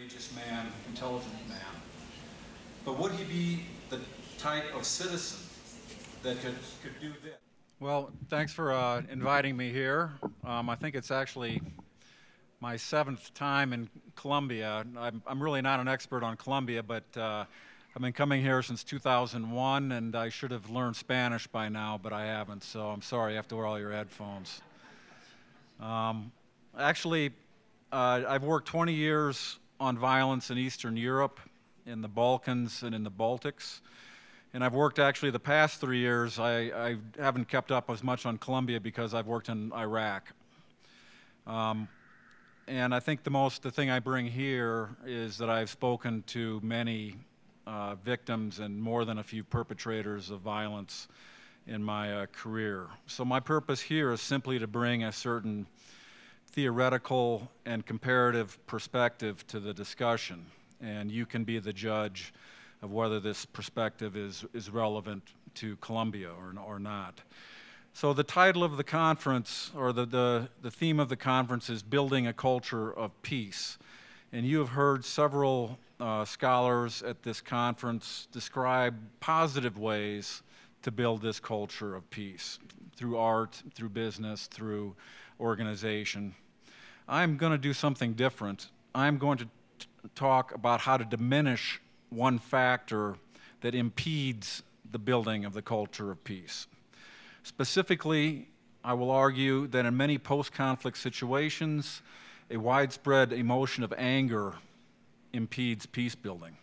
courageous man, intelligent man. But would he be the type of citizen that could do this? Well, thanks for inviting me here. I think it's actually my 7th time in Colombia. I'm really not an expert on Colombia, but I've been coming here since 2001, and I should have learned Spanish by now, but I haven't, so I'm sorry, you have to wear all your headphones. Actually, I've worked 20 years on violence in Eastern Europe, in the Balkans, and in the Baltics. And I've worked actually the past 3 years, I haven't kept up as much on Colombia because I've worked in Iraq. And I think the thing I bring here is that I've spoken to many victims and more than a few perpetrators of violence in my career. So my purpose here is simply to bring a certain theoretical and comparative perspective to the discussion. And you can be the judge of whether this perspective is relevant to Colombia or not. So the title of the conference, or the theme of the conference, is Building a Culture of Peace. And you have heard several scholars at this conference describe positive ways to build this culture of peace, through art, through business, through organization. I'm going to do something different. I'm going to talk about how to diminish one factor that impedes the building of the culture of peace. Specifically, I will argue that in many post-conflict situations, a widespread emotion of anger impedes peace building.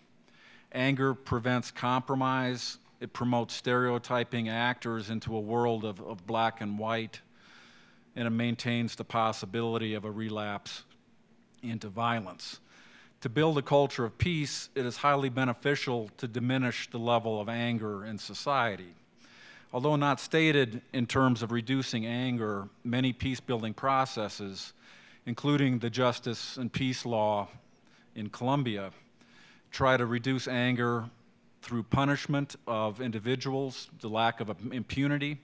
Anger prevents compromise, it promotes stereotyping actors into a world of black and white, and it maintains the possibility of a relapse into violence. To build a culture of peace, it is highly beneficial to diminish the level of anger in society. Although not stated in terms of reducing anger, many peace-building processes, including the justice and peace law in Colombia, try to reduce anger through punishment of individuals, the lack of impunity,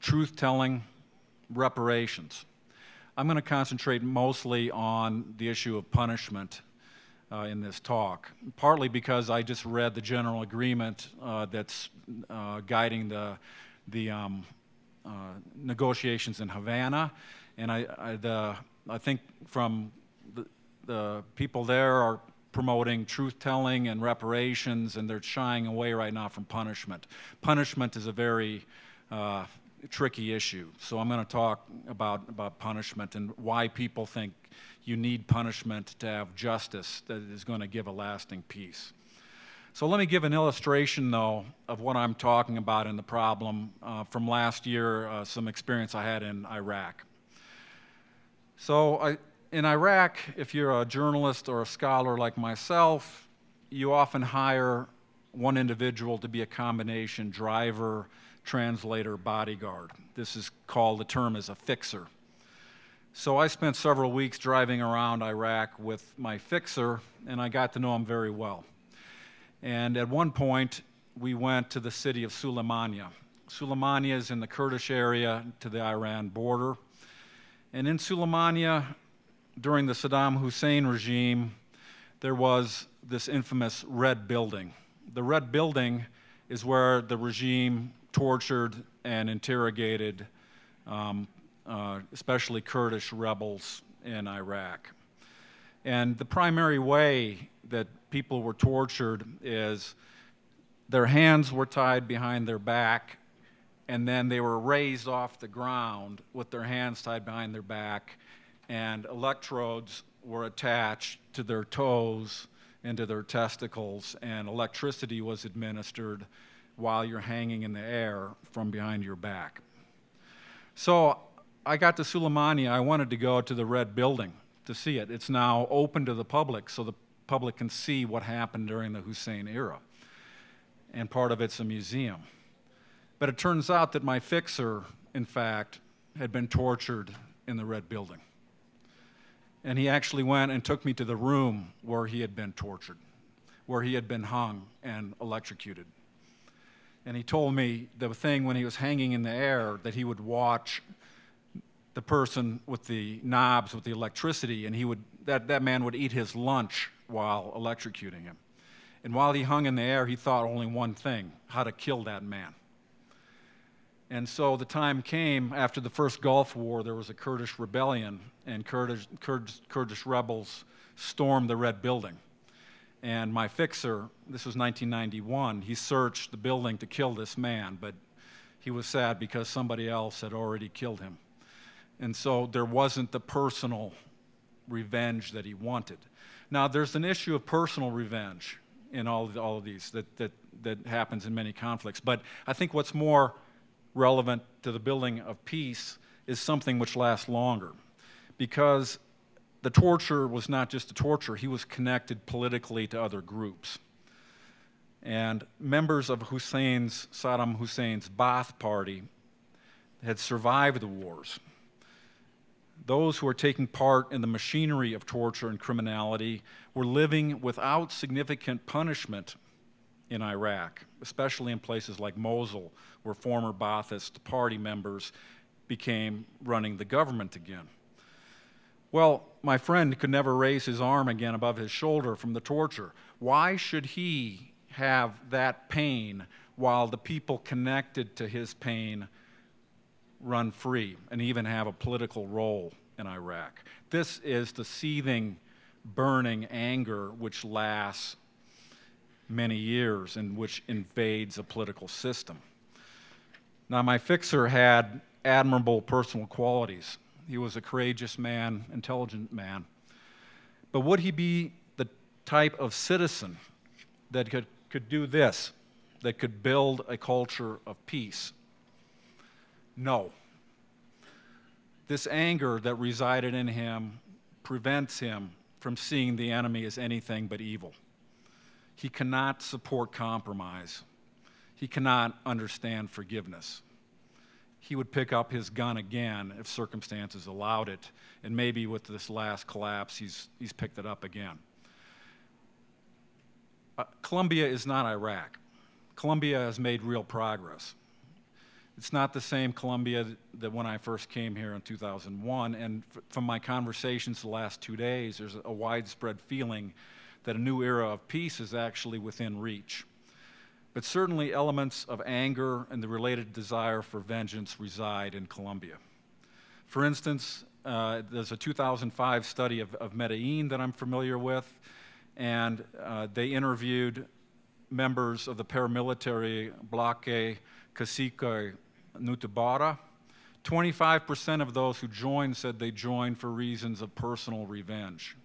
truth-telling, reparations. I'm going to concentrate mostly on the issue of punishment in this talk, partly because I just read the general agreement that's guiding the negotiations in Havana, and I think from the people there are promoting truth-telling and reparations, and they're shying away right now from punishment. Punishment is a very tricky issue, so I'm going to talk about punishment and why people think you need punishment to have justice that is going to give a lasting peace. So let me give an illustration, though, of what I'm talking about in the problem from last year, some experience I had in Iraq. So in Iraq, if you're a journalist or a scholar like myself, you often hire one individual to be a combination driver, translator, bodyguard. This is called, the term is a fixer. So I spent several weeks driving around Iraq with my fixer, and I got to know him very well. And at one point, we went to the city of Sulaymaniyah. Sulaymaniyah is in the Kurdish area to the Iran border. And in Sulaymaniyah, during the Saddam Hussein regime, there was this infamous Red Building. The Red Building is where the regime tortured and interrogated especially Kurdish rebels in Iraq. And the primary way that people were tortured is their hands were tied behind their back, and then they were raised off the ground with their hands tied behind their back, and electrodes were attached to their toes and to their testicles, and electricity was administered while you're hanging in the air from behind your back. So I got to Sulaymaniyah. I wanted to go to the Red Building to see it. It's now open to the public, so the public can see what happened during the Hussein era. And part of it's a museum. But it turns out that my fixer, in fact, had been tortured in the Red Building. And he actually went and took me to the room where he had been tortured, where he had been hung and electrocuted. And he told me the thing when he was hanging in the air that he would watch the person with the knobs, with the electricity, and that man would eat his lunch while electrocuting him. And while he hung in the air, he thought only one thing: how to kill that man. And so the time came, after the first Gulf War, there was a Kurdish rebellion, and Kurdish rebels stormed the Red Building. And my fixer, this was 1991, he searched the building to kill this man, but he was sad because somebody else had already killed him. And so there wasn't the personal revenge that he wanted. Now, there's an issue of personal revenge in all of these that happens in many conflicts. But I think what's more relevant to the building of peace is something which lasts longer. Because the torture was not just a torture, he was connected politically to other groups. And members of Saddam Hussein's Ba'ath Party had survived the wars. Those who were taking part in the machinery of torture and criminality were living without significant punishment in Iraq, especially in places like Mosul, where former Ba'athist party members became running the government again. Well, my friend could never raise his arm again above his shoulder from the torture. Why should he have that pain while the people connected to his pain run free and even have a political role in Iraq? This is the seething, burning anger which lasts many years and which invades a political system. Now, my fixer had admirable personal qualities. He was a courageous man, intelligent man. But would he be the type of citizen that could do this, that could build a culture of peace? No. This anger that resided in him prevents him from seeing the enemy as anything but evil. He cannot support compromise. He cannot understand forgiveness. He would pick up his gun again if circumstances allowed it, and maybe with this last collapse, he's picked it up again. Colombia is not Iraq. Colombia has made real progress. It's not the same Colombia that when I first came here in 2001, and from my conversations the last 2 days, there's a widespread feeling that a new era of peace is actually within reach. But certainly elements of anger and the related desire for vengeance reside in Colombia. For instance, there's a 2005 study of Medellin that I'm familiar with, and they interviewed members of the paramilitary Bloque Cacique Nutabara. 25% of those who joined said they joined for reasons of personal revenge.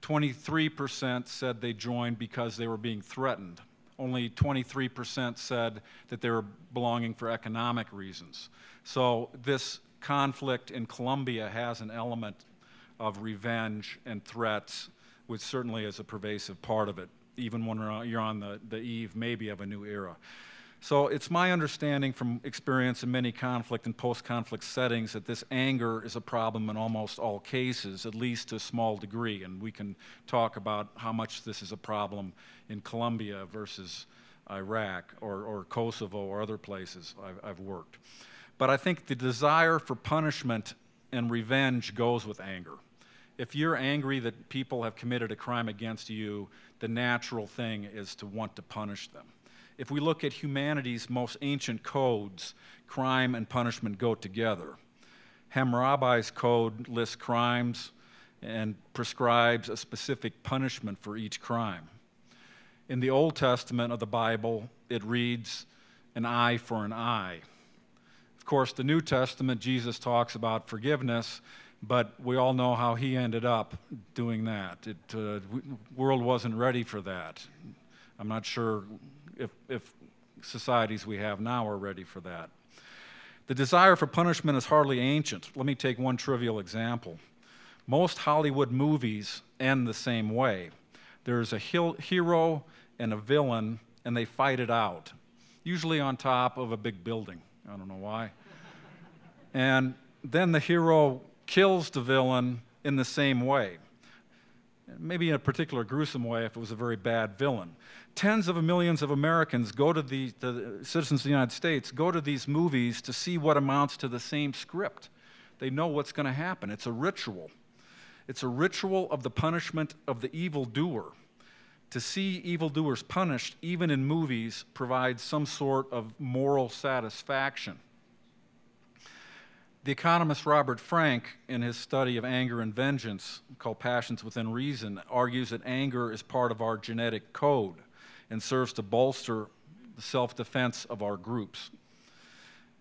23% said they joined because they were being threatened. Only 23% said that they were belonging for economic reasons. So this conflict in Colombia has an element of revenge and threats, which certainly is a pervasive part of it, even when you're on the eve maybe of a new era. So it's my understanding from experience in many conflict and post-conflict settings that this anger is a problem in almost all cases, at least to a small degree, and we can talk about how much this is a problem in Colombia versus Iraq or Kosovo or other places I've worked. But I think the desire for punishment and revenge goes with anger. If you're angry that people have committed a crime against you, the natural thing is to want to punish them. If we look at humanity's most ancient codes, crime and punishment go together. Hammurabi's code lists crimes and prescribes a specific punishment for each crime. In the Old Testament of the Bible, it reads, an eye for an eye. Of course, the New Testament, Jesus talks about forgiveness, but we all know how he ended up doing that. The world wasn't ready for that. I'm not sure if societies we have now are ready for that. The desire for punishment is hardly ancient. Let me take one trivial example. Most Hollywood movies end the same way. There's a hero and a villain, and they fight it out, usually on top of a big building. I don't know why. And then the hero kills the villain in the same way. Maybe in a particular gruesome way if it was a very bad villain. Tens of millions of Americans go to the citizens of the United States, go to these movies to see what amounts to the same script. They know what's going to happen. It's a ritual. It's a ritual of the punishment of the evildoer. To see evildoers punished, even in movies, provides some sort of moral satisfaction. The economist Robert Frank, in his study of anger and vengeance, called Passions Within Reason, argues that anger is part of our genetic code and serves to bolster the self-defense of our groups.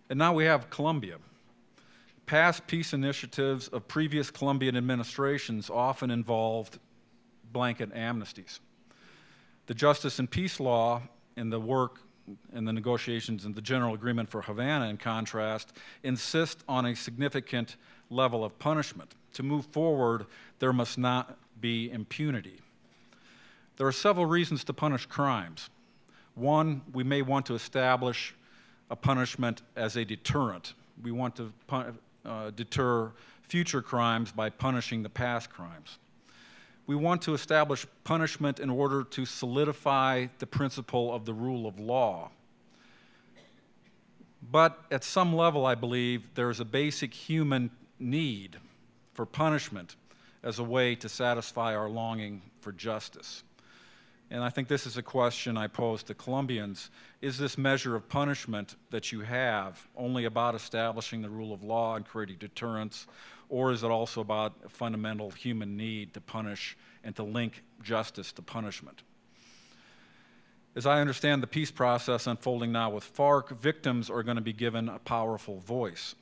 And now we have Colombia. Past peace initiatives of previous Colombian administrations often involved blanket amnesties. The Justice and Peace Law and the work and the negotiations and the General Agreement for Havana, in contrast, insist on a significant level of punishment. To move forward, there must not be impunity. There are several reasons to punish crimes. One, we may want to establish a punishment as a deterrent. We want to deter future crimes by punishing the past crimes. We want to establish punishment in order to solidify the principle of the rule of law. But at some level, I believe, there is a basic human need for punishment as a way to satisfy our longing for justice. And I think this is a question I pose to Colombians. Is this measure of punishment that you have only about establishing the rule of law and creating deterrence, or is it also about a fundamental human need to punish and to link justice to punishment? As I understand the peace process unfolding now with FARC, victims are going to be given a powerful voice.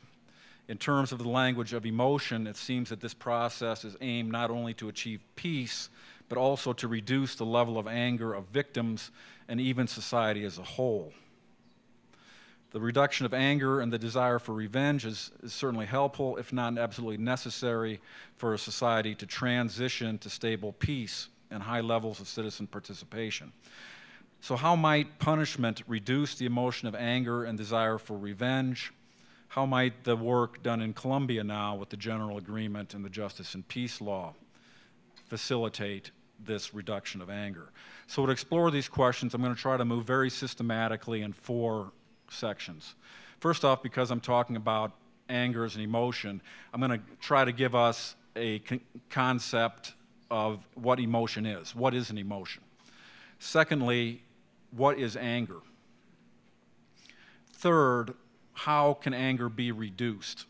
In terms of the language of emotion, it seems that this process is aimed not only to achieve peace, but also to reduce the level of anger of victims and even society as a whole. The reduction of anger and the desire for revenge is certainly helpful, if not absolutely necessary, for a society to transition to stable peace and high levels of citizen participation. So how might punishment reduce the emotion of anger and desire for revenge? How might the work done in Colombia now with the General Agreement and the Justice and Peace Law facilitate this reduction of anger? So to explore these questions, I'm going to try to move very systematically in 4 sections. First off, because I'm talking about anger as an emotion, I'm going to try to give us a concept of what emotion is. What is an emotion? Secondly, what is anger? Third, how can anger be reduced?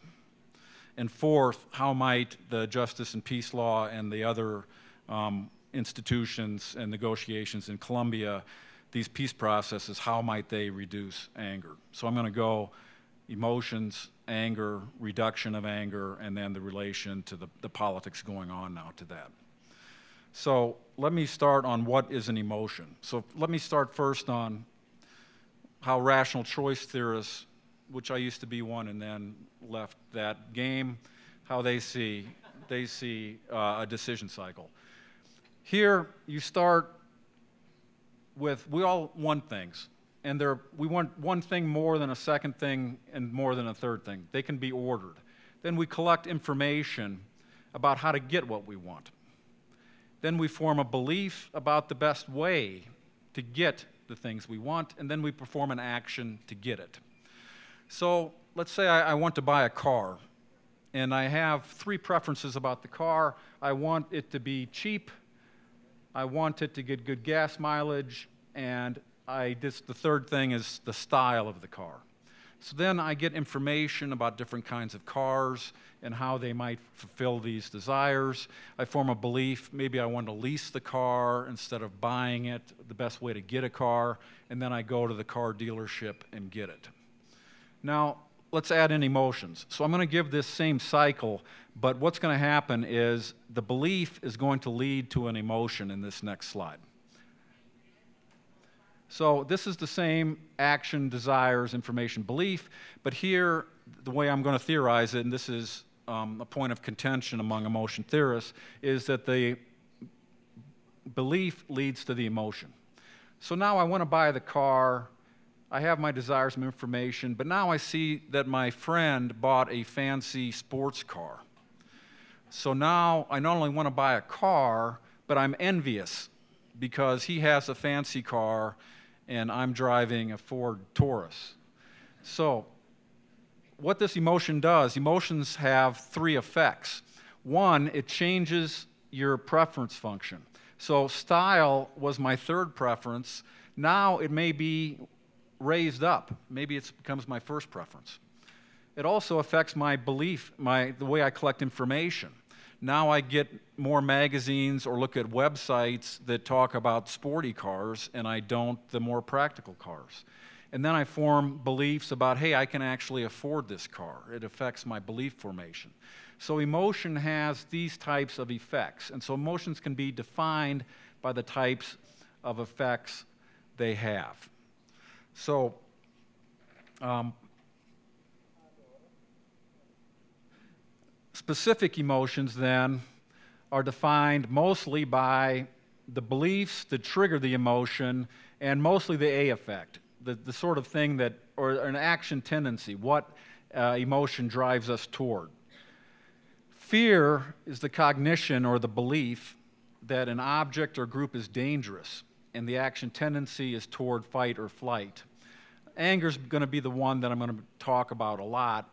And fourth, how might the Justice and Peace Law and the other institutions and negotiations in Colombia, these peace processes, how might they reduce anger? So I'm going to go emotions, anger, reduction of anger, and then the relation to the politics going on now to that. So let me start on what is an emotion. So let me start first on how rational choice theorists, which I used to be one and then left that game, how they see a decision cycle. Here you start with, we all want things, and we want one thing more than a second thing and more than a third thing. They can be ordered. Then we collect information about how to get what we want. Then we form a belief about the best way to get the things we want, and then we perform an action to get it. So let's say I want to buy a car, and I have 3 preferences about the car. I want it to be cheap, I want it to get good gas mileage, and the third thing is the style of the car. So then I get information about different kinds of cars and how they might fulfill these desires. I form a belief, maybe I want to lease the car instead of buying it, the best way to get a car, and then I go to the car dealership and get it. Now, let's add in emotions. So I'm going to give this same cycle, but what's going to happen is the belief is going to lead to an emotion in this next slide. So this is the same action, desires, information, belief, but here, the way I'm going to theorize it, and this is a point of contention among emotion theorists, is that the belief leads to the emotion. So now I want to buy the car, I have my desires and information, but now I see that my friend bought a fancy sports car. So now I not only want to buy a car, but I'm envious because he has a fancy car and I'm driving a Ford Taurus. So what this emotion does, emotions have three effects. One, it changes your preference function. So style was my third preference. Now it may be raised up. Maybe it becomes my first preference. It also affects my belief, the way I collect information. Now I get more magazines or look at websites that talk about sporty cars, and I don't the more practical cars. And then I form beliefs about, hey, I can actually afford this car. It affects my belief formation. So emotion has these types of effects. And so emotions can be defined by the types of effects they have. So specific emotions, then, are defined mostly by the beliefs that trigger the emotion and mostly the A effect, the sort of thing that, or an action tendency, what emotion drives us toward. Fear is the cognition or the belief that an object or group is dangerous, and the action tendency is toward fight or flight. Anger is going to be the one that I'm going to talk about a lot.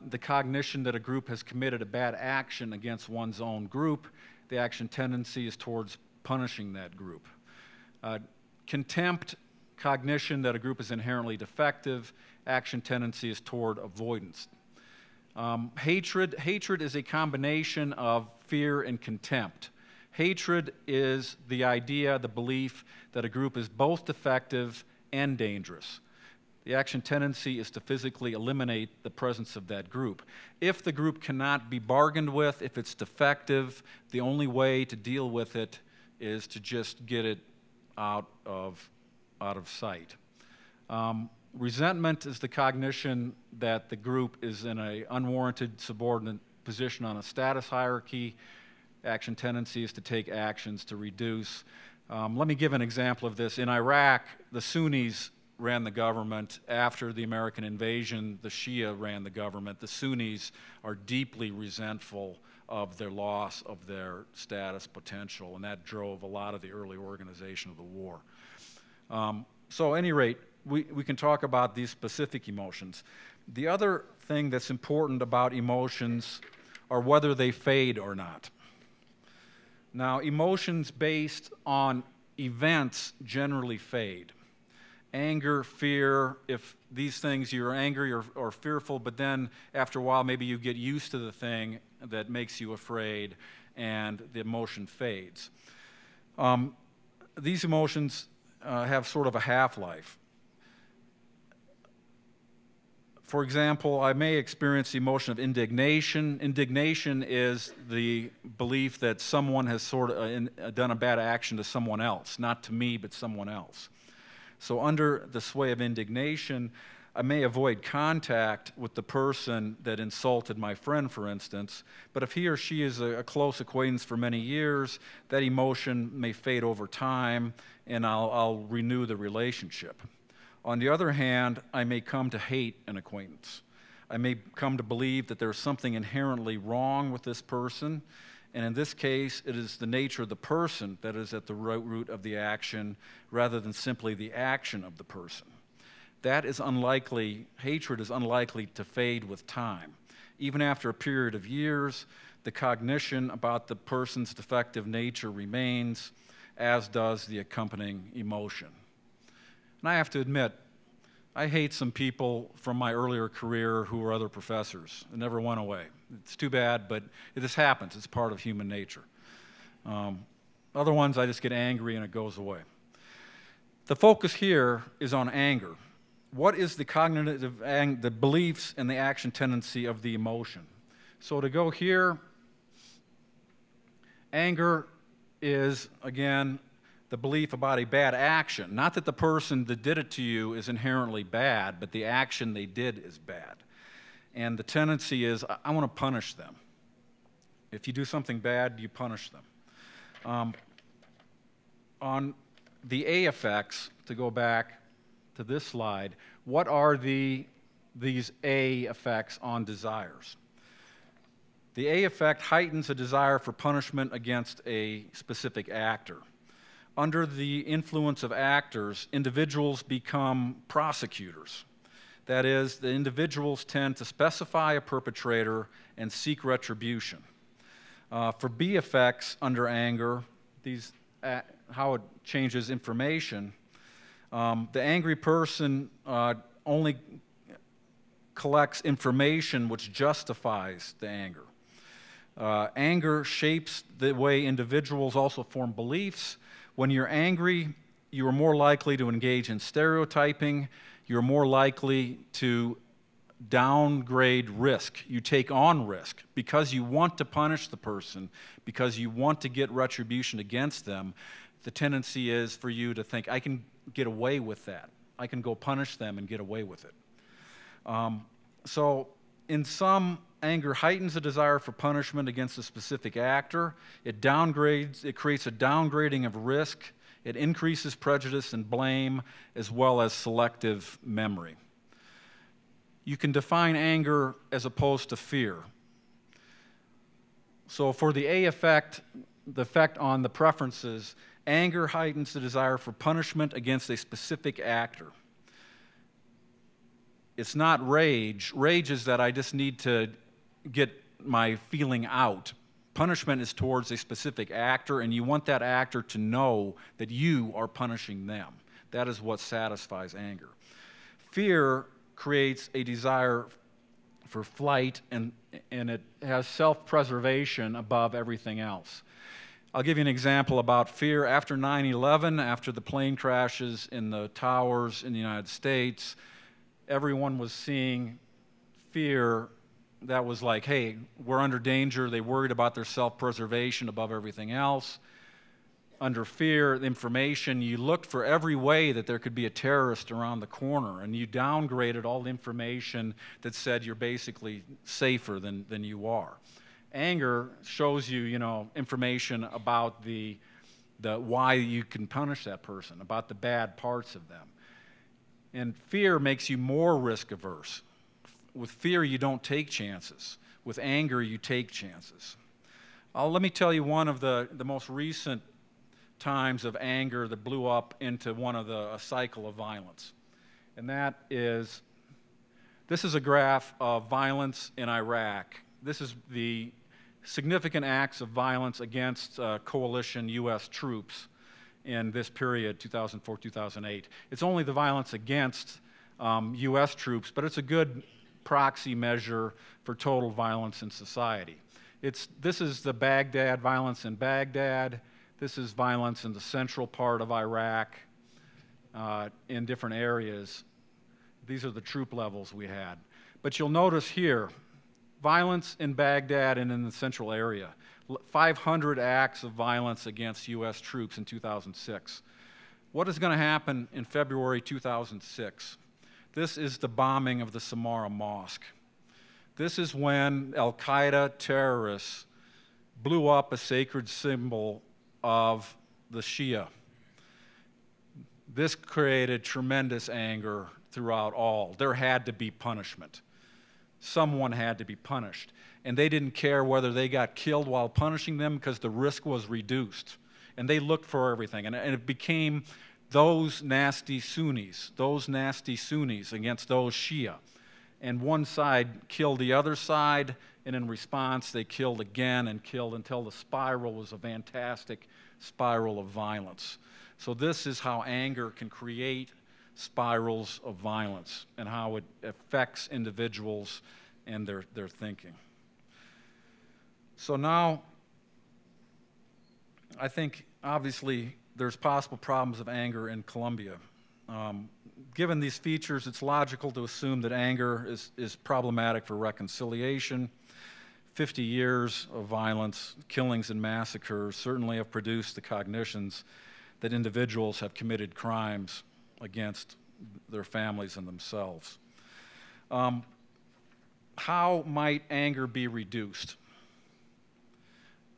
The cognition that a group has committed a bad action against one's own group, the action tendency is towards punishing that group. Contempt, cognition that a group is inherently defective, action tendency is toward avoidance. Hatred is a combination of fear and contempt. Hatred is the idea, the belief that a group is both defective and dangerous. The action tendency is to physically eliminate the presence of that group. If the group cannot be bargained with, if it's defective, the only way to deal with it is to just get it out of sight. Resentment is the cognition that the group is in an unwarranted subordinate position on a status hierarchy. Action tendency is to take actions to reduce. Let me give an example of this. In Iraq, the Sunnis ran the government. After the American invasion, the Shia ran the government. The Sunnis are deeply resentful of their loss of their status potential, and that drove a lot of the early organization of the war. So at any rate, we can talk about these specific emotions. The other thing that's important about emotions are whether they fade or not. Now, emotions based on events generally fade. Anger, fear, if these things, you're angry or fearful, but then after a while maybe you get used to the thing that makes you afraid and the emotion fades. These emotions have sort of a half-life. For example, I may experience the emotion of indignation. Indignation is the belief that someone has sort of done a bad action to someone else, not to me, but someone else. So under the sway of indignation, I may avoid contact with the person that insulted my friend, for instance, but if he or she is a close acquaintance for many years, that emotion may fade over time, and I'll renew the relationship. On the other hand, I may come to hate an acquaintance. I may come to believe that there's something inherently wrong with this person, and in this case, it is the nature of the person that is at the root of the action rather than simply the action of the person. That is unlikely, hatred is unlikely to fade with time. Even after a period of years, the cognition about the person's defective nature remains, as does the accompanying emotion. And I have to admit, I hate some people from my earlier career who were other professors. It never went away. It's too bad, but this happens. It's part of human nature. Other ones, I just get angry and it goes away. The focus here is on anger. What is the cognitive, the beliefs and the action tendency of the emotion? So to go here, anger is, again, the belief about a bad action. Not that the person that did it to you is inherently bad, but the action they did is bad. And the tendency is, I want to punish them. If you do something bad, you punish them. On the A effects, to go back to this slide, what are these A effects on desires? The A effect heightens a desire for punishment against a specific actor. Under the influence of actors, individuals become prosecutors. That is, the individuals tend to specify a perpetrator and seek retribution. For B effects under anger, how it changes information, the angry person only collects information which justifies the anger. Anger shapes the way individuals also form beliefs. When you're angry, you are more likely to engage in stereotyping. You're more likely to downgrade risk. You take on risk because you want to punish the person, because you want to get retribution against them. The tendency is for you to think, I can get away with that. I can go punish them and get away with it. So in some, anger heightens a desire for punishment against a specific actor. It creates a downgrading of risk. It increases prejudice and blame, as well as selective memory. You can define anger as opposed to fear. So for the A effect, the effect on the preferences, anger heightens the desire for punishment against a specific actor. It's not rage. Rage is that I just need to get my feeling out. Punishment is towards a specific actor, and you want that actor to know that you are punishing them. That is what satisfies anger. Fear creates a desire for flight, and it has self-preservation above everything else. I'll give you an example about fear. After 9/11, after the plane crashes in the towers in the United States, everyone was seeing fear that was like, hey, we're under danger. They worried about their self-preservation above everything else. Under fear, the information, you looked for every way that there could be a terrorist around the corner, and you downgraded all the information that said you're basically safer than you are. Anger shows you, information about the why you can punish that person, about the bad parts of them. And fear makes you more risk averse. With fear, you don't take chances. With anger, you take chances. Let me tell you one of the most recent times of anger that blew up into a cycle of violence. And that is, this is a graph of violence in Iraq. This is the significant acts of violence against coalition U.S. troops in this period, 2004-2008. It's only the violence against U.S. troops, but it's a good proxy measure for total violence in society. This is the Baghdad violence in Baghdad. This is violence in the central part of Iraq in different areas. These are the troop levels we had. But you'll notice here, violence in Baghdad and in the central area. 500 acts of violence against U.S. troops in 2006. What is going to happen in February 2006? This is the bombing of the Samarra Mosque. This is when al-Qaeda terrorists blew up a sacred symbol of the Shia. This created tremendous anger throughout all. There had to be punishment. Someone had to be punished. And they didn't care whether they got killed while punishing them because the risk was reduced. And they looked for everything. And it became those nasty Sunnis against those Shia. And one side killed the other side, and in response they killed again and killed until the spiral was a fantastic spiral of violence. So this is how anger can create spirals of violence and how it affects individuals and their thinking. So now, I think obviously there's possible problems of anger in Colombia. Given these features, it's logical to assume that anger is problematic for reconciliation. 50 years of violence, killings and massacres certainly have produced the cognitions that individuals have committed crimes against their families and themselves. How might anger be reduced?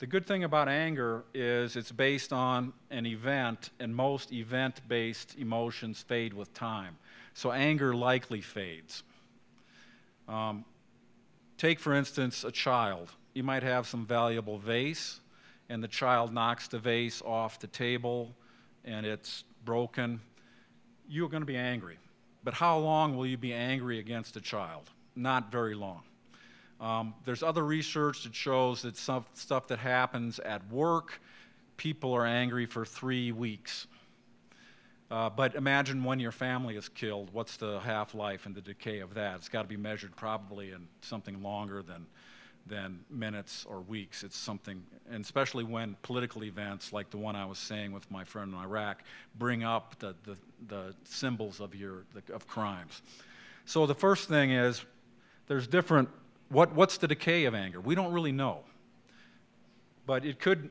The good thing about anger is it's based on an event, and most event-based emotions fade with time. So anger likely fades. Take, for instance, a child. You might have some valuable vase, and the child knocks the vase off the table, and it's broken. You're going to be angry. but how long will you be angry against a child? Not very long. There's other research that shows that some stuff that happens at work, people are angry for 3 weeks. But imagine when your family is killed, what's the half-life and the decay of that? It's got to be measured probably in something longer than minutes or weeks. It's something, and especially when political events like the one I was saying with my friend in Iraq bring up the symbols of crimes. So the first thing is there's different, what's the decay of anger? We don't really know. But it could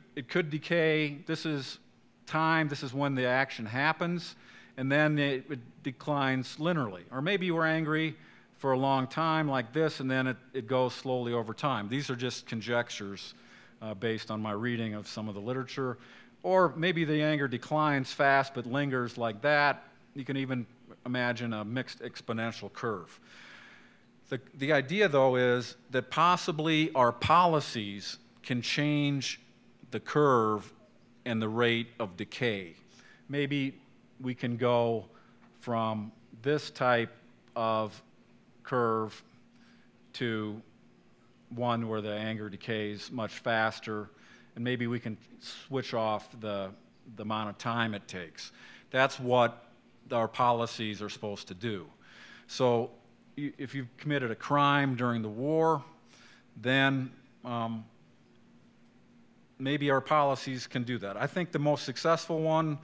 decay. This is time, this is when the action happens, and then it declines linearly. Or maybe you were angry for a long time like this, and then it goes slowly over time. These are just conjectures based on my reading of some of the literature. Or maybe the anger declines fast but lingers like that. You can even imagine a mixed exponential curve. The idea, though, is that possibly our policies can change the curve and the rate of decay. Maybe we can go from this type of curve to one where the anger decays much faster, and maybe we can switch off the amount of time it takes. That's what our policies are supposed to do. So if you've committed a crime during the war, then maybe our policies can do that. I think the most successful one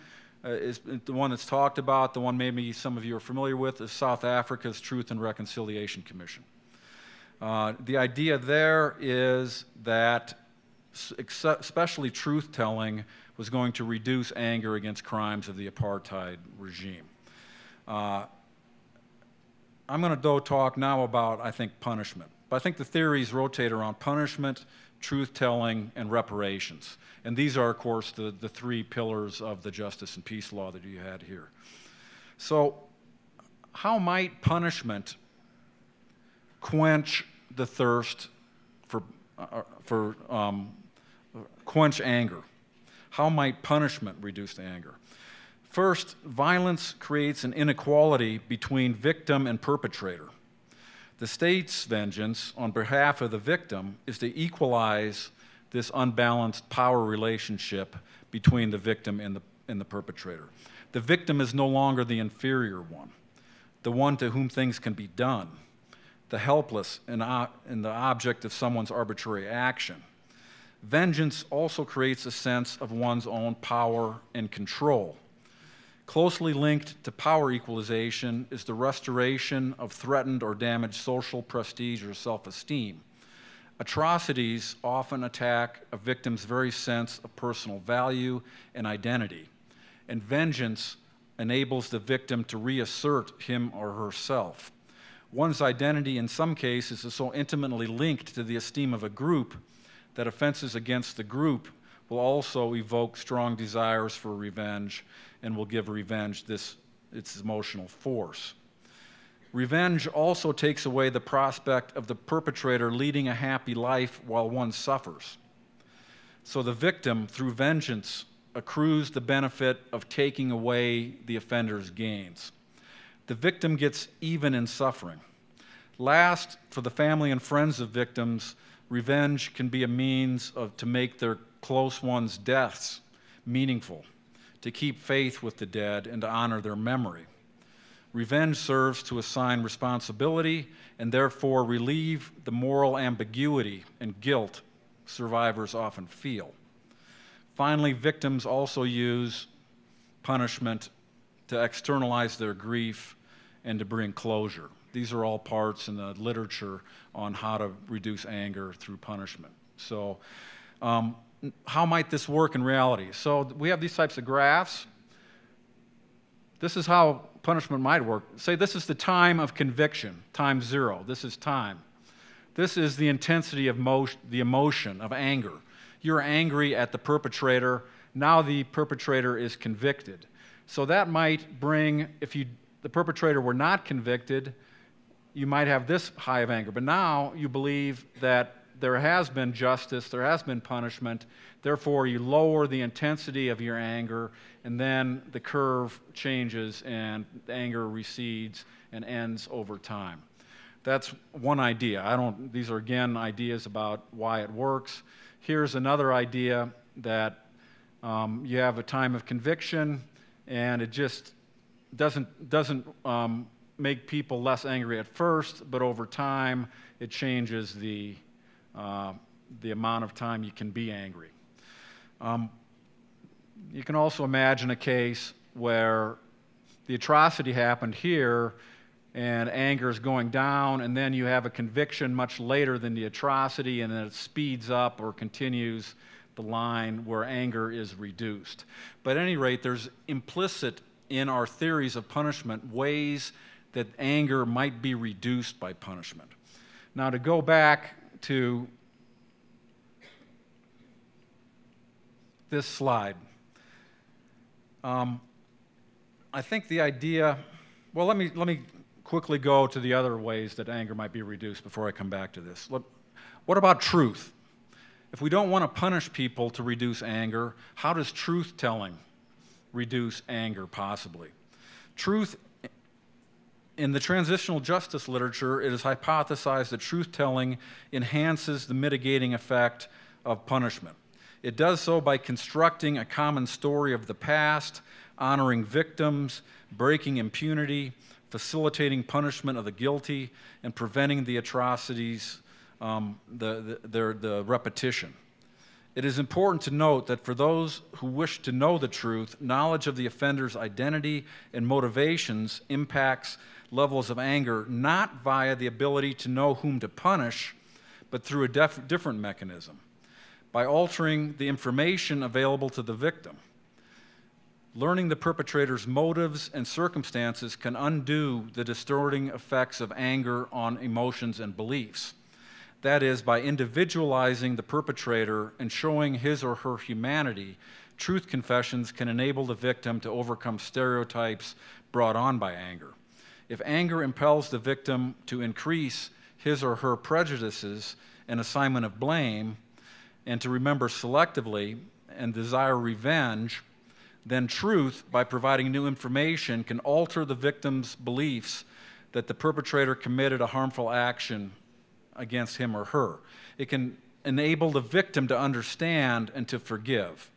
is the one that's talked about, the one maybe some of you are familiar with, is South Africa's Truth and Reconciliation Commission. The idea there is that especially truth-telling was going to reduce anger against crimes of the apartheid regime. I'm going to talk now about, I think, punishment. But I think the theories rotate around punishment, truth-telling, and reparations. And these are, of course, the three pillars of the justice and peace law that you had here. So how might punishment quench the thirst quench anger? How might punishment reduce the anger? First, violence creates an inequality between victim and perpetrator. The state's vengeance on behalf of the victim is to equalize this unbalanced power relationship between the victim and the perpetrator. The victim is no longer the inferior one, the one to whom things can be done, the helpless and the object of someone's arbitrary action. Vengeance also creates a sense of one's own power and control. Closely linked to power equalization is the restoration of threatened or damaged social prestige or self-esteem. Atrocities often attack a victim's very sense of personal value and identity, and vengeance enables the victim to reassert him or herself. One's identity in some cases is so intimately linked to the esteem of a group that offenses against the group will also evoke strong desires for revenge and will give revenge its emotional force. Revenge also takes away the prospect of the perpetrator leading a happy life while one suffers. So the victim, through vengeance, accrues the benefit of taking away the offender's gains. The victim gets even in suffering. Last, for the family and friends of victims, revenge can be a means to make their close ones' deaths meaningful, to keep faith with the dead, and to honor their memory. Revenge serves to assign responsibility and therefore relieve the moral ambiguity and guilt survivors often feel. Finally, victims also use punishment to externalize their grief and to bring closure. These are all parts in the literature on how to reduce anger through punishment. So how might this work in reality? So we have these types of graphs. This is how punishment might work. Say this is the time of conviction, time 0. This is time. This is the intensity of the emotion of anger. You're angry at the perpetrator. Now the perpetrator is convicted. So that might bring, if the perpetrator were not convicted, you might have this high of anger. But now you believe that there has been justice, there has been punishment, therefore you lower the intensity of your anger, and then the curve changes and the anger recedes and ends over time. That's one idea. These are again ideas about why it works. Here's another idea that you have a time of conviction, and it just doesn't make people less angry at first, but over time it changes the amount of time you can be angry. You can also imagine a case where the atrocity happened here and anger is going down, and then you have a conviction much later than the atrocity, and then it speeds up or continues the line where anger is reduced. But at any rate, there's implicit in our theories of punishment ways that anger might be reduced by punishment. Now, to go back to this slide, I think the idea, well, let me quickly go to the other ways that anger might be reduced before I come back to this. What about truth? If we don't want to punish people to reduce anger, how does truth-telling reduce anger possibly? Truth, in the transitional justice literature, it is hypothesized that truth-telling enhances the mitigating effect of punishment. It does so by constructing a common story of the past, honoring victims, breaking impunity, facilitating punishment of the guilty, and preventing the atrocities, the repetition. It is important to note that for those who wish to know the truth, knowledge of the offender's identity and motivations impacts levels of anger not via the ability to know whom to punish, but through a different mechanism, by altering the information available to the victim. Learning the perpetrator's motives and circumstances can undo the distorting effects of anger on emotions and beliefs. That is, by individualizing the perpetrator and showing his or her humanity, truth confessions can enable the victim to overcome stereotypes brought on by anger. If anger impels the victim to increase his or her prejudices and assignment of blame, and to remember selectively and desire revenge, then truth, by providing new information, can alter the victim's beliefs that the perpetrator committed a harmful action against him or her. It can enable the victim to understand and to forgive.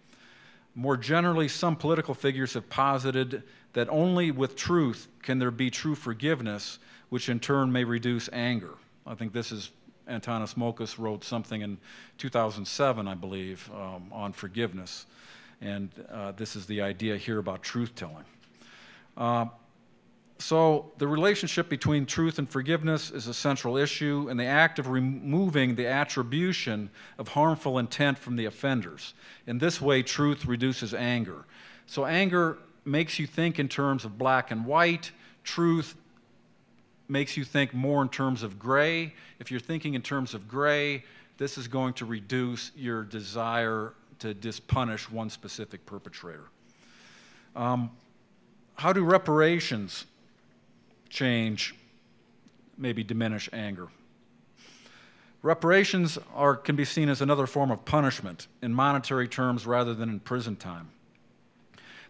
More generally, some political figures have posited that only with truth can there be true forgiveness, which in turn may reduce anger. I think this is Antanas Mokas wrote something in 2007, I believe, on forgiveness. And this is the idea here about truth-telling. So the relationship between truth and forgiveness is a central issue, and the act of removing the attribution of harmful intent from the offenders. In this way, truth reduces anger. So anger makes you think in terms of black and white. Truth makes you think more in terms of gray. If you're thinking in terms of gray, this is going to reduce your desire to punish one specific perpetrator. How do reparations change, maybe diminish anger? Reparations can be seen as another form of punishment in monetary terms rather than in prison time.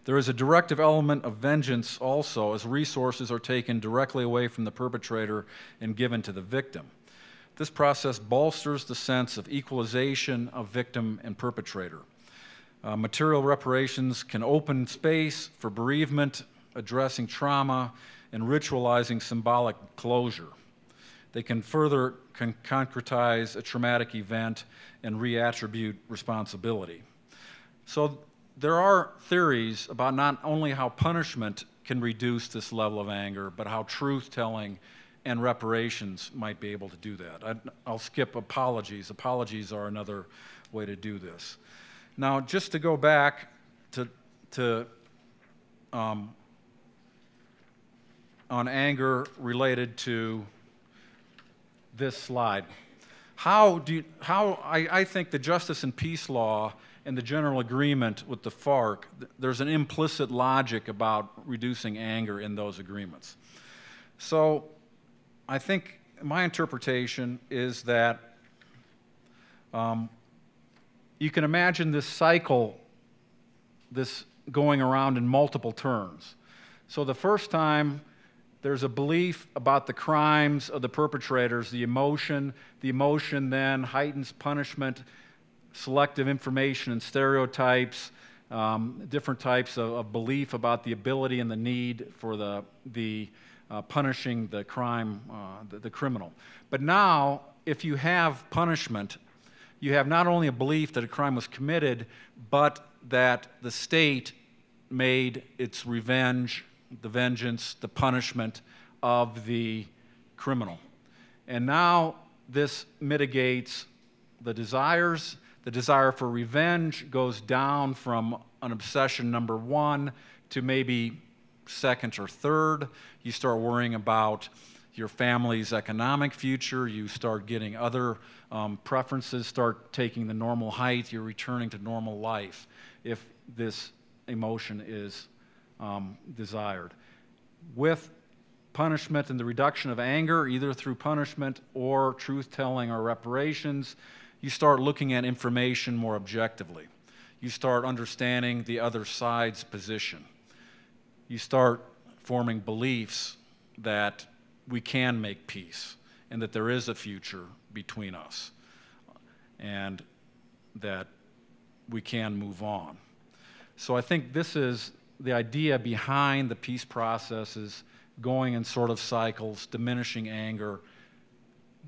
There is a directive element of vengeance also, as resources are taken directly away from the perpetrator and given to the victim. This process bolsters the sense of equalization of victim and perpetrator. Material reparations can open space for bereavement, addressing trauma, and ritualizing symbolic closure. They can further concretize a traumatic event and reattribute responsibility. So there are theories about not only how punishment can reduce this level of anger, but how truth-telling and reparations might be able to do that. I'll skip apologies. Apologies are another way to do this. Now, just to go back on anger related to this slide, I think the justice and peace law and the general agreement with the FARC, there's an implicit logic about reducing anger in those agreements. So I think my interpretation is that You can imagine this cycle, this going around in multiple turns. So the first time, there's a belief about the crimes of the perpetrators, the emotion then heightens punishment, selective information and stereotypes, different types of belief about the ability and the need for the punishing the crime, the criminal. But now, if you have punishment, you have not only a belief that a crime was committed, but that the state made its revenge, the vengeance, the punishment of the criminal. And now this mitigates the desires. The desire for revenge goes down from an obsession number one to maybe second or third. You start worrying about your family's economic future. You start getting other preferences, start taking the normal height. You're returning to normal life if this emotion is desired. With punishment and the reduction of anger, either through punishment or truth-telling or reparations, you start looking at information more objectively. You start understanding the other side's position. You start forming beliefs that we can make peace and that there is a future between us and that we can move on. So I think this is the idea behind the peace process, is going in sort of cycles, diminishing anger,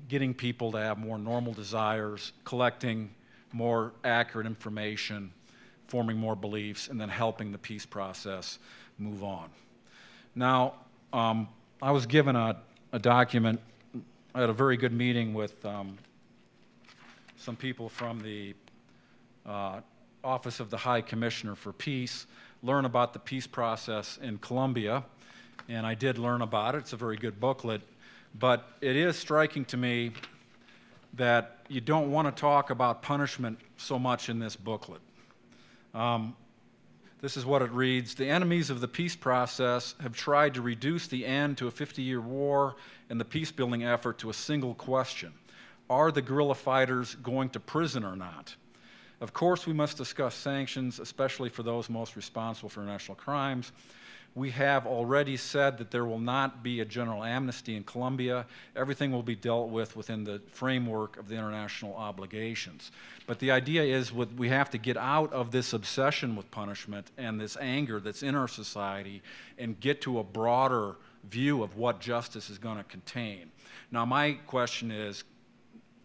getting people to have more normal desires, collecting more accurate information, forming more beliefs, and then helping the peace process move on. Now, I was given a document. I had a very good meeting with some people from the Office of the High Commissioner for Peace, learn about the peace process in Colombia, and I did learn about it. It's a very good booklet, but it is striking to me that you don't want to talk about punishment so much in this booklet. This is what it reads: the enemies of the peace process have tried to reduce the end to a 50-year war and the peace-building effort to a single question: are the guerrilla fighters going to prison or not? Of course, we must discuss sanctions, especially for those most responsible for international crimes. We have already said that there will not be a general amnesty in Colombia. Everything will be dealt with within the framework of the international obligations. But the idea is we have to get out of this obsession with punishment and this anger that's in our society and get to a broader view of what justice is going to contain. Now, my question is,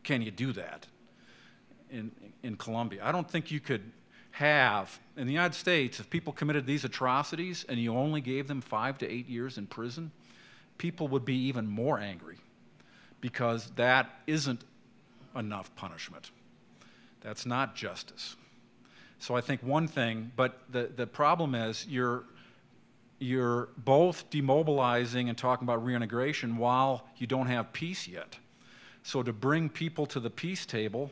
can you do that in Colombia? I don't think you could have, in the United States, if people committed these atrocities and you only gave them 5 to 8 years in prison, people would be even more angry because that isn't enough punishment. That's not justice. So I think one thing, but the problem is you're both demobilizing and talking about reintegration while you don't have peace yet. So to bring people to the peace table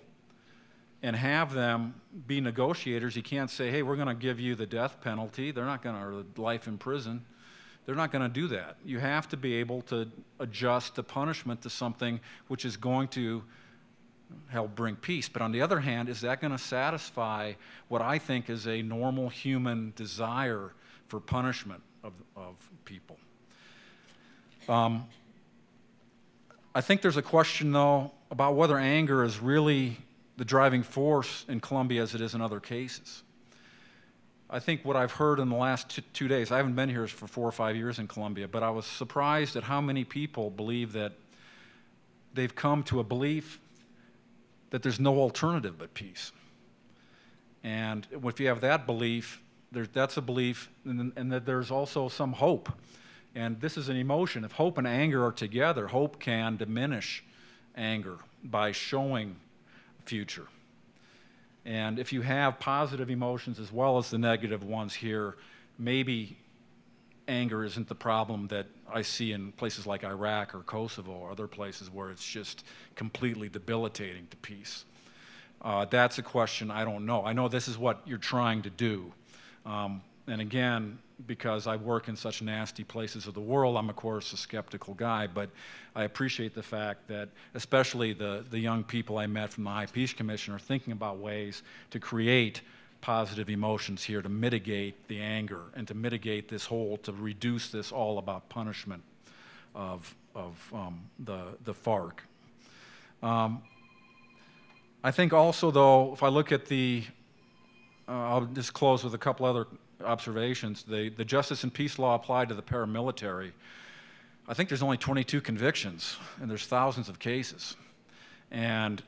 and have them be negotiators, you can't say, hey, we're going to give you the death penalty. They're not going to, or life in prison. They're not going to do that. You have to be able to adjust the punishment to something which is going to help bring peace. But on the other hand, is that going to satisfy what I think is a normal human desire for punishment of people? I think there's a question, though, about whether anger is really the driving force in Colombia as it is in other cases. I think what I've heard in the last 2 days, I haven't been here for 4 or 5 years in Colombia, but I was surprised at how many people believe that they've come to a belief that there's no alternative but peace. And if you have that belief, that's a belief, and that there's also some hope. And this is an emotion. If hope and anger are together, hope can diminish anger by showing future. And if you have positive emotions as well as the negative ones here, maybe anger isn't the problem that I see in places like Iraq or Kosovo or other places where it's just completely debilitating to peace. That's a question I don't know. I know this is what you're trying to do, And again, because I work in such nasty places of the world, I'm of course a skeptical guy, but I appreciate the fact that especially the young people I met from the High Peace Commission are thinking about ways to create positive emotions here to mitigate the anger and to mitigate this whole, to reduce this all about punishment of the FARC. I think also though, if I look at the, I'll just close with a couple other observations. The justice and peace law applied to the paramilitary, I think there's only 22 convictions and there's thousands of cases. And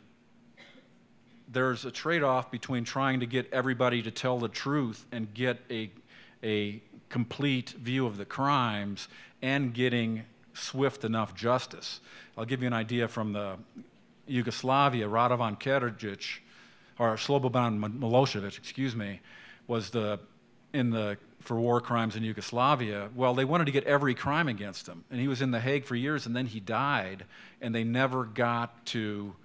there's a trade-off between trying to get everybody to tell the truth and get a complete view of the crimes and getting swift enough justice. I'll give you an idea from the Yugoslavia. Radovan Karadzic, or Slobodan Milosevic, excuse me, was for war crimes in Yugoslavia. Well, they wanted to get every crime against him, and he was in The Hague for years, and then he died, and they never got to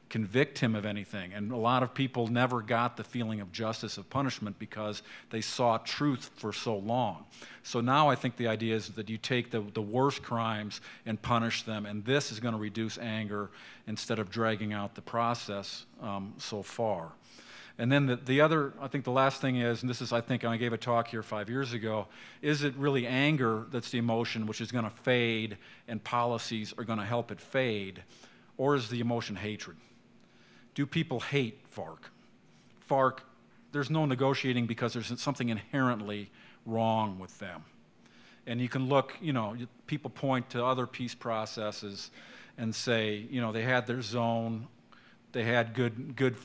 convict him of anything. And a lot of people never got the feeling of justice, of punishment, because they sought truth for so long. So now I think the idea is that you take the worst crimes and punish them, and this is going to reduce anger instead of dragging out the process so far. And then the other, I think the last thing is, and this is, I think, I gave a talk here 5 years ago, is it really anger that's the emotion which is going to fade and policies are going to help it fade, or is the emotion hatred? Do people hate FARC? FARC, there's no negotiating because there's something inherently wrong with them. And you can look, you know, people point to other peace processes and say, you know, they had their zone, they had good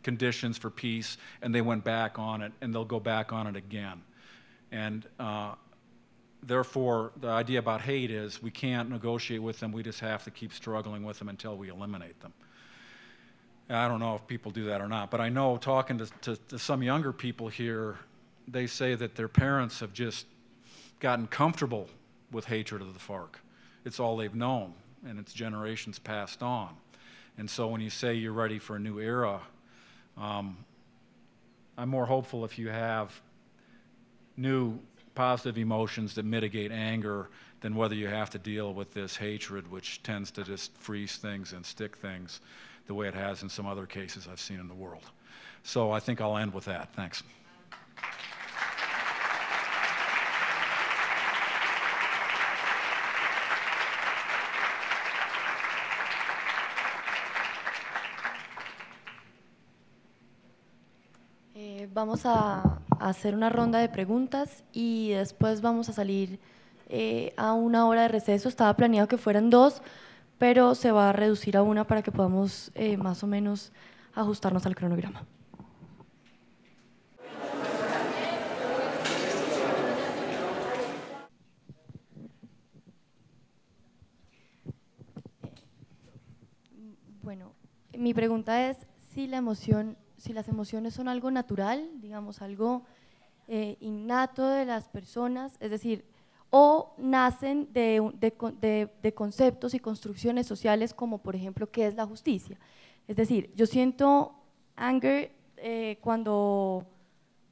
conditions for peace, and they went back on it, and they'll go back on it again. And therefore, the idea about hate is we can't negotiate with them, we just have to keep struggling with them until we eliminate them. I don't know if people do that or not, but I know talking to some younger people here, they say that their parents have just gotten comfortable with hatred of the FARC. It's all they've known, and it's generations passed on. And so when you say you're ready for a new era, I'm more hopeful if you have new positive emotions that mitigate anger than whether you have to deal with this hatred, which tends to just freeze things and stick things the way it has in some other cases I've seen in the world. So I think I'll end with that. Thanks. Vamos a hacer una ronda de preguntas y después vamos a salir a 1 hora de receso. Estaba planeado que fueran 2, pero se va a reducir a 1 para que podamos más o menos ajustarnos al cronograma. Bueno, mi pregunta es si las emociones son algo natural, digamos, algo innato de las personas, es decir, o nacen de conceptos y construcciones sociales como, por ejemplo, ¿qué es la justicia? Es decir, yo siento anger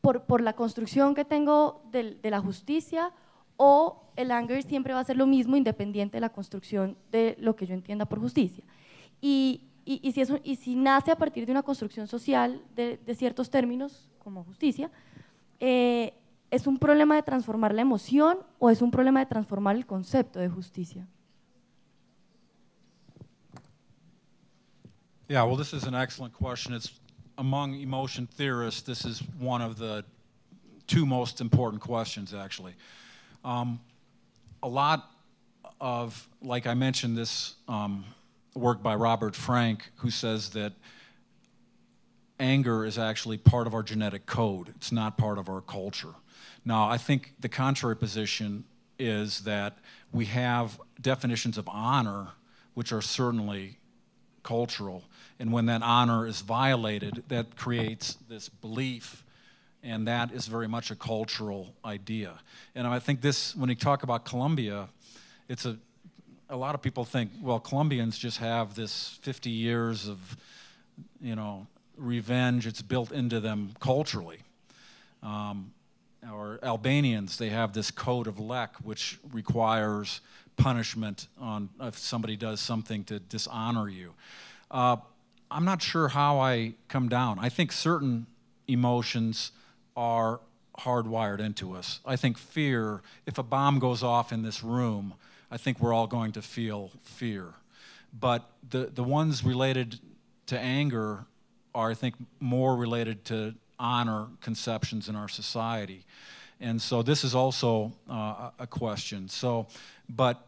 por la construcción que tengo de la justicia, o el anger siempre va a ser lo mismo independiente de la construcción de lo que yo entienda por justicia. Y si nace a partir de una construcción social de ciertos términos, como justicia, ¿es un problema de transformar la emoción o es un problema de transformar el concepto de justicia? Yeah, well, this is an excellent question. It's among emotion theorists, this is one of the 2 most important questions, actually. A lot of, like I mentioned, this work by Robert Frank, who says that anger is actually part of our genetic code. It's not part of our culture. Now, I think the contrary position is that we have definitions of honor, which are certainly cultural, and when that honor is violated, that creates this belief, and that is very much a cultural idea. And I think this, when you talk about Colombia, it's a lot of people think, well, Colombians just have this 50 years of, you know, revenge, it's built into them culturally. Or Albanians, they have this code of lek, which requires punishment on if somebody does something to dishonor you. I'm not sure how I come down. I think certain emotions are hardwired into us. I think fear, if a bomb goes off in this room, I think we're all going to feel fear. But the ones related to anger are, I think, more related to honor conceptions in our society. And so this is also a question. So, but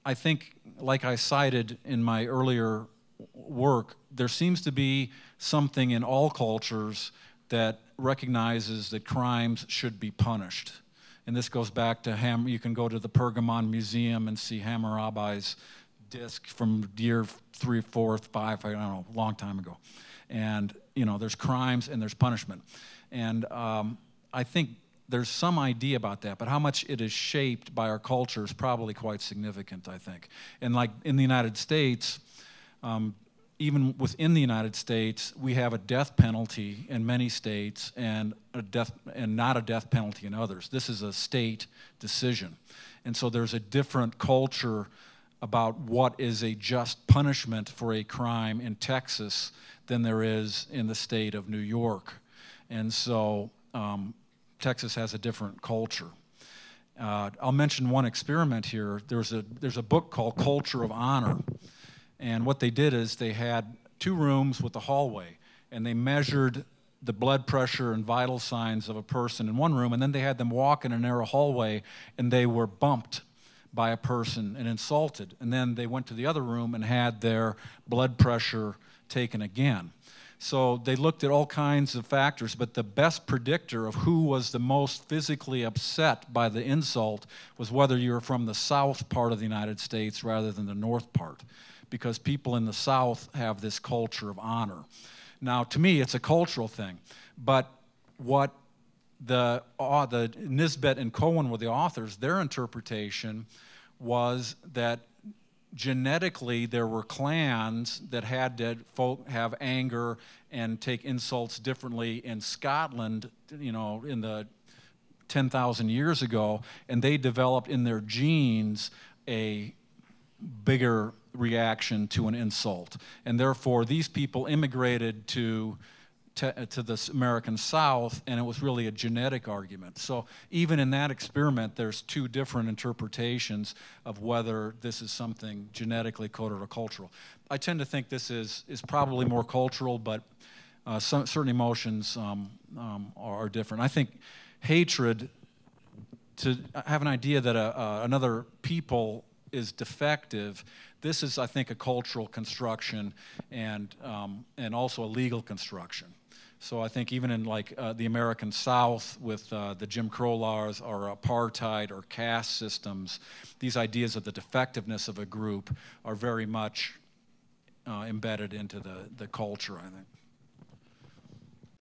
I think, like I cited in my earlier work, there seems to be something in all cultures that recognizes that crimes should be punished. And this goes back to you can go to the Pergamon Museum and see Hammurabi's disc from year 3, 4, 5, I don't know, a long time ago. And, you know, there's crimes and there's punishment. And I think there's some idea about that, but how much it is shaped by our culture is probably quite significant, I think. And like in the United States, even within the United States, we have a death penalty in many states and not a death penalty in others. This is a state decision. And so there's a different culture about what is a just punishment for a crime in Texas than there is in the state of New York. And so Texas has a different culture. I'll mention one experiment here. There's a book called Culture of Honor. And what they did is they had 2 rooms with a hallway, and they measured the blood pressure and vital signs of a person in one room, and then they had them walk in a narrow hallway, and they were bumped by a person and insulted. And then they went to the other room and had their blood pressure taken again. So they looked at all kinds of factors, but the best predictor of who was the most physically upset by the insult was whether you were from the south part of the United States rather than the north part, because people in the South have this culture of honor. Now, to me, it's a cultural thing, but what the Nisbet and Cohen were the authors, their interpretation was that genetically there were clans that had to have anger and take insults differently in Scotland, you know, in the 10,000 years ago, and they developed in their genes a bigger reaction to an insult. And therefore, these people immigrated to the American South, and it was really a genetic argument. So even in that experiment, there's 2 different interpretations of whether this is something genetically coded or cultural. I tend to think this is probably more cultural, but certain emotions are different. I think hatred, to have an idea that another people is defective, this is, I think, a cultural construction and also a legal construction. So I think even in like the American South with the Jim Crow laws or apartheid or caste systems, these ideas of the defectiveness of a group are very much embedded into the culture, I think.